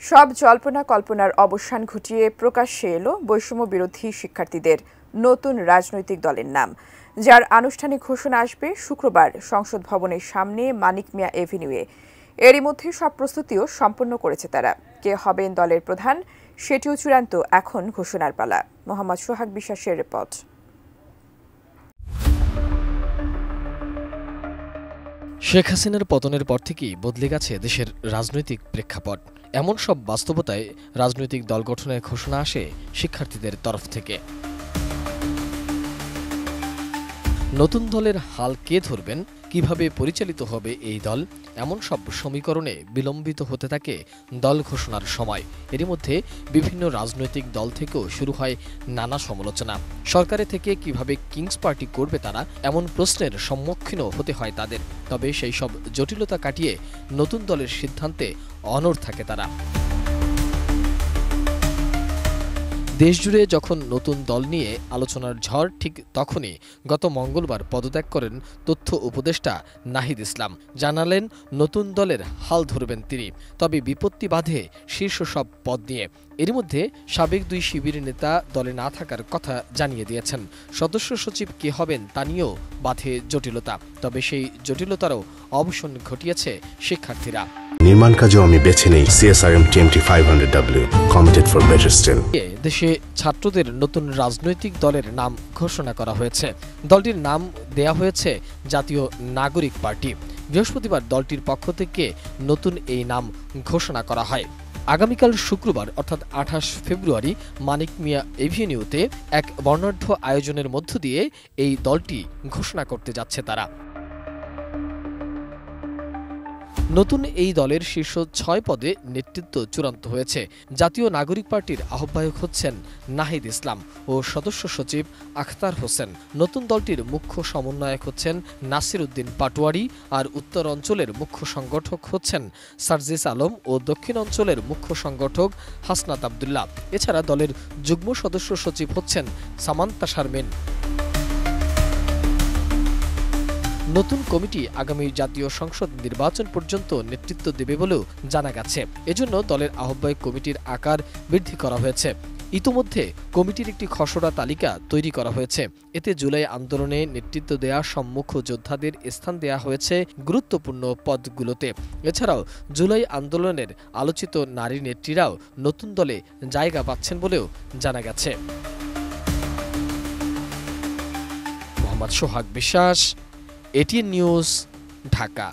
সব জল্পনা কল্পনার অবসান ঘটিয়ে প্রকাশ্যে এলো বৈষম্য বিরোধী শিক্ষার্থীদের নতুন রাজনৈতিক দলের নাম, যার আনুষ্ঠানিক ঘোষণা আসবে শুক্রবার সংসদ ভবনের সামনে মানিক মিয়া এভিনিউয়ে। এরই মধ্যে সব প্রস্তুতিও সম্পন্ন করেছে তারা। কে হবেন দলের প্রধান সেটিও চূড়ান্ত, এখন ঘোষণার পালা। মোহাম্মদ সোহাগ বিশ্বাসের রিপোর্ট। শেখ হাসিনার পতনের পর থেকেই বদলে গেছে দেশের রাজনৈতিক প্রেক্ষাপট। এমন সব বাস্তবতায় রাজনৈতিক দল গঠনের ঘোষণা আসে শিক্ষার্থীদের তরফ থেকে। নতুন দলের হাল কে ধরবেন, কিভাবে পরিচালিত হবে এই দল, এমন সব সমীকরণে বিলম্বিত হতে থাকে দল ঘোষণার সময়। এরই মধ্যে বিভিন্ন রাজনৈতিক দল থেকেও শুরু হয় নানা সমালোচনা। সরকারে থেকে কিভাবে কিংস পার্টি করবে তারা, এমন প্রশ্নের সম্মুখীনও হতে হয় তাদের। তবে সেই সব জটিলতা কাটিয়ে নতুন দলের সিদ্ধান্তে অনড় থাকে তারা। দেশজুড়ে যখন নতুন দল নিয়ে আলোচনার ঝড়, ঠিক তখনই গত মঙ্গলবার পদত্যাগ করেন তথ্য উপদেষ্টা নাহিদ ইসলাম। জানালেন নতুন দলের হাল ধরবেন তিনি, তবে বিপত্তি বাধে শীর্ষ সব পদ নিয়ে। এর মধ্যে সাবেক দুই শিবির নেতা দলে না থাকার কথা জানিয়ে দিয়েছেন। সদস্য সচিব কে হবেন তা নিয়েও বাধে জটিলতা, তবে সেই জটিলতারও অবসান ঘটিয়েছে শিক্ষার্থীরা। নির্মাণ কাজেও আমি বেছে নেই CSRM TMT 500W, committed for better still. দেশে ছাত্রদের নতুন রাজনৈতিক দলের নাম ঘোষণা করা হয়েছে। দলটির নাম দেয়া হয়েছে জাতীয় নাগরিক পার্টি। বৃহস্পতিবার দলটির পক্ষ থেকে নতুন এই নাম ঘোষণা করা হয়। আগামীকাল শুক্রবার অর্থাৎ 28 ফেব্রুয়ারি মানিক মিয়া এভিনিউতে এক বর্ণাঢ্য আয়োজনের মধ্য দিয়ে এই দলটি ঘোষণা করতে যাচ্ছে তারা। নতুন এই দলের শীর্ষ 6 পদে নেতৃত্ব চূড়ান্ত হয়েছে। জাতীয় নাগরিক পার্টির আহ্বায়ক হচ্ছেন নাহিদ ইসলাম ও সদস্য সচিব আখতার হোসেন। নতুন দলটির মুখ্য সমন্বয়ক হচ্ছেন নাসির উদ্দিন পাটোয়ারি, আর উত্তর অঞ্চলের মুখ্য সংগঠক হচ্ছেন সার্জিস আলম ও দক্ষিণ অঞ্চলের মুখ্য সংগঠক হাসনাত আবদুল্লাহ। এছাড়া দলের যুগ্ম সদস্য সচিব হচ্ছেন সামান্তা শারমিন। নতুন কমিটি আগামী জাতীয় সংসদ নির্বাচন পর্যন্ত নেতৃত্ব দেবে বলেও জানা গেছে। এজন্য দলের আহ্বায়ক কমিটির আকার বৃদ্ধি করা হয়েছে। ইতোমধ্যে কমিটির একটি খসড়া তালিকা তৈরি করা হয়েছে। এতে জুলাই আন্দোলনে নেতৃত্ব দেয়া সম্মুখ যোদ্ধাদের স্থান দেয়া হয়েছে গুরুত্বপূর্ণ পদগুলোতে। এছাড়াও জুলাই আন্দোলনের আলোচিত নারী নেত্রীরাও নতুন দলে জায়গা পাচ্ছেন বলেও জানা গেছে। মোহাম্মদ সোহাগ বিশ্বাস, ATN নিউজ, ঢাকা।